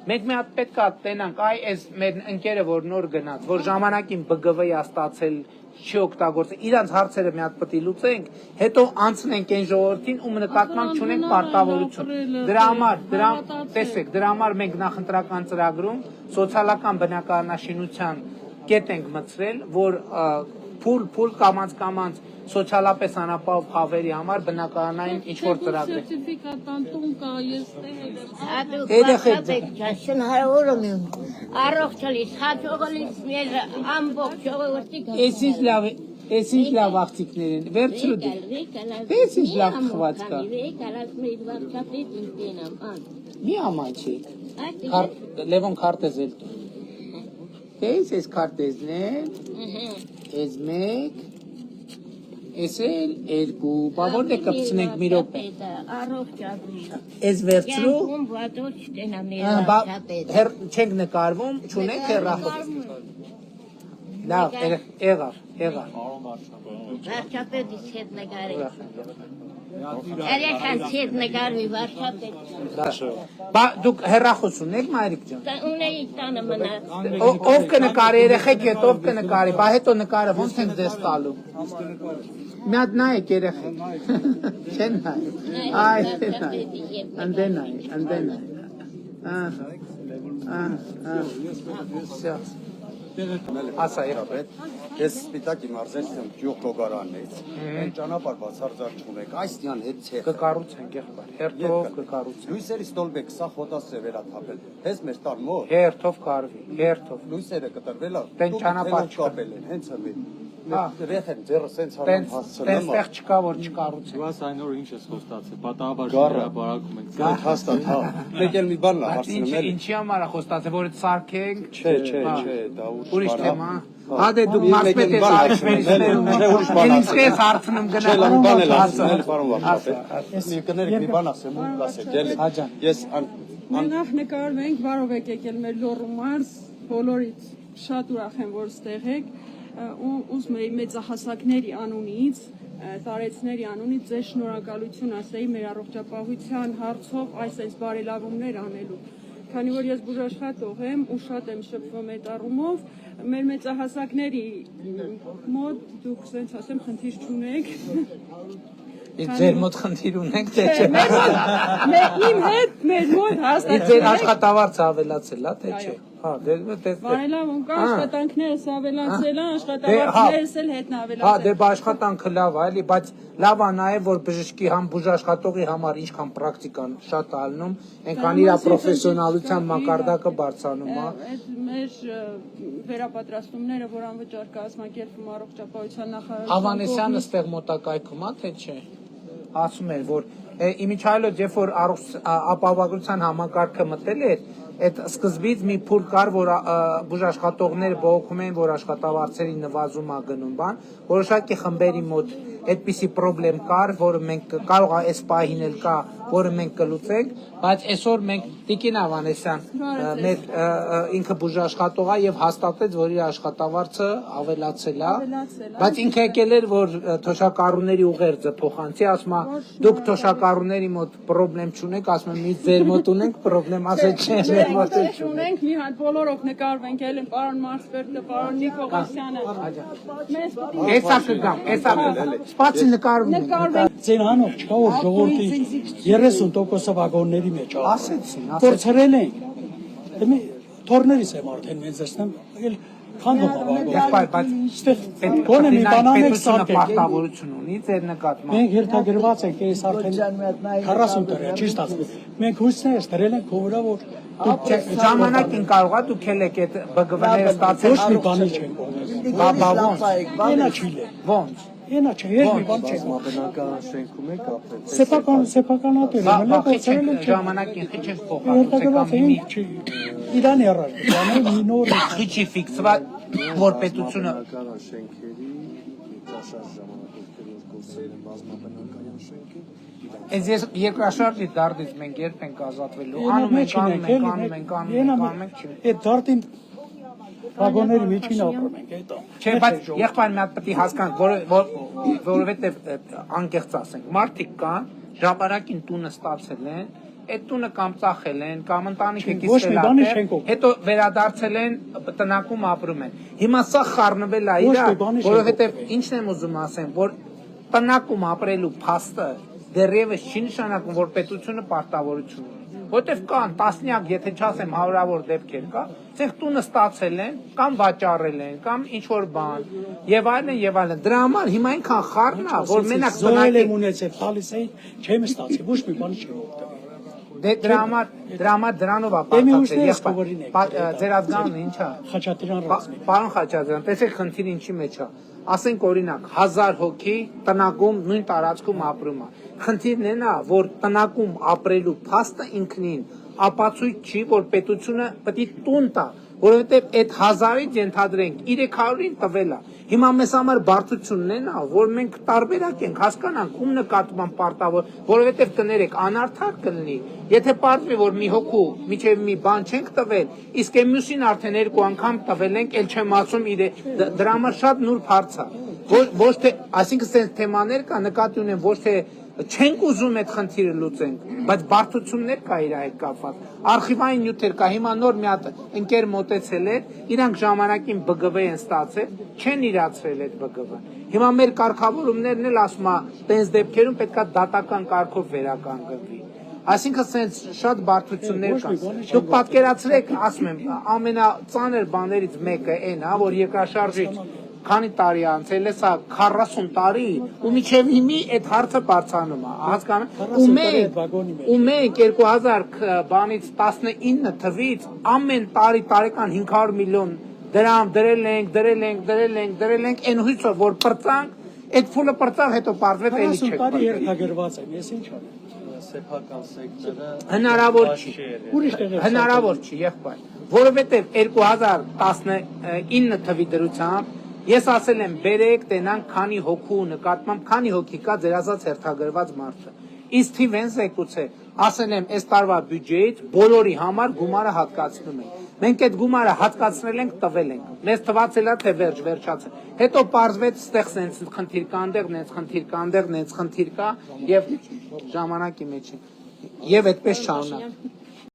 Մենք մի հատ պետք է տենանք, այ այս մեր ընկերը որ նոր գնաց, որ ժամանակին BGV-ի ստացել չի օգտագործել, իրանց հարցերը մի հատ պետք է լուծենք, հետո անցնենք այն ժողովրդին ու նկատմամբ չունենք պարտավորություն։ Դրա համար, տեսեք, դրա համար մենք նախընտրական ծրագրում սոցիալական բնակարանաշինության կետ ենք մտցրել, որ փուլ կամած սոցիալապես անապահով խավերի համար բնակարանային ինչ-որ ծրագրեր։ Սերտիֆիկատան տուն կա, ես Էս ինչ լավ աղցիկներ են, վերջրու դու։ Էս ինչ լավ խված կա։ Մի ամանչի։ Լևոն քարտեզ էլ տու։ Էս քարտեզն է, էս մեկ, էս էլ երկու, բա որտե կպցնենք մի րոպե։ Էս վերջրու։ Չենք նկարվում, չունենք հեռախոս։ Լավ, եղավ։ Վարչապետից հետ նկարի։ Երեքան հետ նկարվի վարչապետ։ Բա դուք հեռախոս ունեք մայրիկ ջան։ Ունեի տանը մնաց։ Ով կնկարի երեխեք հետ ով կնկարի, բա հետո նկարը ոնց ենք ձեզ տալու։ Մի հատ նայեք երեխեք։ Չեն նայ։ Այ անդե նայ։ Ասա երապետ, ես սպիտակ իմ արզեցնեմ գյուղ գոգարանից, են ճանապար բացարձակ չունեք, այսնյան հետ ցեղ։ Կկառուցենք եղբայր, հերթով կկառուցենք։ Լույսերի ստոլբեք սա խոտաս է վերաթափել, հենց մեր տան մոտ։ Հերթով կարվի, հերթով։ Լույսերը կտրվել է, Տեն ճանապարհ չկապել են, հենց է Վեխ են ձերը սենց հարամ հասցրել։ Տենստեղ չկա, որ չկառուցենք։ Դու այս այն օր ինչ ես խոստացել, պատահաբար շրջապարակում ենք։ Հաստատ, հա։ Մեկ էլ մի բան հարցնում եմ։ Ինչի համար է խոստացել, որ սարքենք։ Չէ, դա ուրիշ թեմա։ Հա դե դուք մասպետ եք արշվերիստերում։ Ինձ ես հարցնում գնալ։ Մի բան էլ ասել, պարոն վարչապետ։ Մի կներեք մի բան ասեմ ու ասեք, էլի։ Ես Նախ նկարվենք, բարով եք եկել մեր լոռու մարզ, բոլորից շատ ուրախ եմ, որ ստեղ եք, ուզում էի մեծահասակների անունից, տարեցների անունից ձեզ շնորհակալություն ասեի մեր առողջապահության հարցով այս բարելավումներ անելու։ Քանի որ ես բուժաշխատող եմ ու շատ եմ շփվում այդ առումով, մեր մեծահասակների մոտ դուք ասենց ասեմ խնդիր չունեք։ Ձեր մոտ խնդիր ունենք, թե չէ։ Իմ հետ մեր մոտ հաստատ ձեր աշխատավարձը ավելացել է, թե չէ։ Հա, դե բարելավում կա, աշխատանքներս ավելացել են, աշխատավարձներս էլ հետն ավելացել։ Հա, դե աշխատանքը լավ է, էլի, բայց լավ է նաև որ բժշկի բուժաշխատողի համար ինչքան պրակտիկան շատ ալնում, այնքան իր պրոֆեսիոնալության մակարդակը բարձրանում է։ Այդ մեր վերապատրաստումները, որ անվճար կազմակերպում առողջապահության նախարարության Ավանեսյանը ստեղ մոտակայքում է, թե չէ։ Ասում էր, որ իմիջայլոց երբ որ ապահովագրության համակարգը մտել էր, այդ սկզբից մի փուլ կար, որ բուժաշխատողները բողոքում էին, որ աշխատավարձերի նվազում է գնում բան, որոշակի խմբերի մոտ այդպիսի խնդրեմ կար, որը մենք կարող է այս պահին էլ կա, որը մենք կլուծենք, բայց այսօր մենք Տիկին Ավանեսյան մեր ինքը բուժաշխատող է եւ հաստատեց, որ իր աշխատավարձը ավելացել է, բայց ինքը եկել էր, որ թոշակառուների ուղերձը փոխանցի, ասում է դուք թոշակառուների մոտ խնդրեմ չունեք, ասում եմ մենք ձեր մոտ ունենք խնդրեմ, ասեց չէ, մոտ չունենք, մի հատ բոլորով նկարվենք, էլ պարոն Մարսպերտը, պարոն Նիկողոսյանը։ Էսա կգամ, էսա սպացի նկարվում ենք։ Ձեր հանող չկա որ ժողովրդի 30% վագոնների մեջ ասեցին, փորձել ենք։ Թորներիս եմ արդեն մեծ զստեմ, էլ քանդում բայց գոնե մի բան անեք պետությունը պարտավորություն ունի ձեր նկատմամբ։ Մենք հերթագրված ենք այս արդեն 40 տարի, ճիշտ ասած։ Մենք հույսներս դրել ենք հովրա որ ժամանակին կարող է դուք եք այդ բգվները ստացել։ ոչ մի բանի չենք կողմել։ Բաբա ոնց։ Ենա չի։ Ոնց։ Ենա չէ, ես մի բան չեմ։ բնական շենքում է կապել։ Սեփականատեր եմ, Բա փոխել են ժամանակին խիչ ենք փոխել։ Իրան երար, բանը մի նոր խիչի ֆիքսված որ պետությունը բնական շենքերի ճաշած ժամանակով գործել են բազմաբնական շենքեր։ Այս երկրաշարժի դարձից մենք երբ ենք ազատվելու, անում ենք, այդ դարտին վագոնների միջին ապրում ենք, այդ։ Չէ, բայց եղբայրն մի հատ պետք է հասկանանք, որովհետև անկեղծ ասենք, մարդիկ կան, ժամանակին տունը ստացել են, այդ տունը կամ ծախել են, կամ ընտանիքը Ոչ մի բանի չեն կիսել կողմ։ հետո վերադարձել են տնակում ապրում են։ Հիմա սա խառնվել է Ոչ իրա, մի բանի չեն որովհետև ինչն եմ ուզում ասեմ, որ տնակում ապրելու փաստը դեռևս չի նշանակում, որ պետությունը պարտավորություն ունի։ Որտեվ կան տասնյակ, եթե չասեմ հարյուրավոր դեպքեր կա, ցեղ տունը ստացել են, կամ վաճառել են, կամ ինչ որ բան, եւ այլն եւ այլն։ Դրա համար հիմա այնքան խառն է, որ մենակ զոհել եմ ունեցել, տալիս էի, չեմ ստացի, ոչ մի բան չեմ օգտվել։ դե դրա համար դրանով է Դե մի պատասխանը։ ուշներ Եղբայր, սկովորին ձեր ազգանունը ի՞նչ է։ Խաչատրյան ռազմի։ Պարոն Խաչատրյան, տեսեք խնդիրը ինչի մեջ է։ Ասենք օրինակ 1000 հոգի տնակում նույն տարածքում ապրում է։ Խնդիրն այն է, որ տնակում ապրելու փաստը ինքնին ապացույց չի, որ պետությունը պետք է տուն տա, որովհետև այդ 1000-ից ենթադրենք 300-ին տվել է։ Հիմա մեզ համար բարդությունն այն է, որ մենք տարբերակ ենք, հասկանանք ում նկատմամբ պարտավոր, որովհետև կներեք անարդար կլինի, եթե պարզվի, որ մի հոգու միջև մի բան չենք տվել, իսկ այն մյուսին արդեն 2 անգամ տվել ենք, ել չեմ ասում դրա համար շատ նուրբ հարց է։ Ոչ թե, այսինքն sense թեմաներ կա, նկատի ունեմ, ոչ թե չենք ուզում այդ խնդիրը լուծենք, բայց բարդություններ կա իր հետ կապված։ Արխիվային նյութեր կա, հիմա նոր մի հատ ընկեր մոտեցել է, իրանք ժամանակին ԲԳՎ են ստացել, չեն իրացրել այդ ԲԳՎ-ն։ Հիմա մեր կարգավորումներն էլ ասում է, տենց դեպքերում պետքա դատական կարգով վերականգնվի։ Այսինքն սենց շատ բարդություններ կան։ Դուք պատկերացրեք, ասում եմ, ամենածանր բաներից մեկը այն է, որ երկրաշարժից քանի տարի անցել է, սա 40 տարի, ու միջև հիմի այդ հարցը բարձրանում է, հասկանում եք, ու մենք 2000 բանից 19 թվից ամեն տարի տարեկան 500 միլիոն դրամ դրել ենք, այն հույսով, որ պրծանք, այդ փուլը պրծավ, հետո պարզվեց էլի չեք 40 տարի երթագրված եմ, ես ինչ անեմ։ Սեփական սեկտորը հնարավոր չի, Ուրիշ տեղեր հնարավոր չի, եղբայր, որովհետև 2019 թվի դրությամբ ես ասել եմ, բերեք տենանք քանի հոգու նկատմամբ, քանի հոգի կա ձեր ասած հերթագրված մարդը։ Իսկ թիվեն զեկուցե, ասել եմ, այս տարվա բյուջեից բոլորի համար գումարը հատկացնում ենք։ Մենք այդ գումարը հատկացնել ենք, տվել ենք։ Մեզ թվացել է, թե վերջացել։ Հետո պարզվեց, ստեղ սենց խնդիր կա, այնտեղ նենց խնդիր կա, այնտեղ նենց խնդիր կա, եւ ժամանակի մեջ է։ Եվ այդպես շարունակ։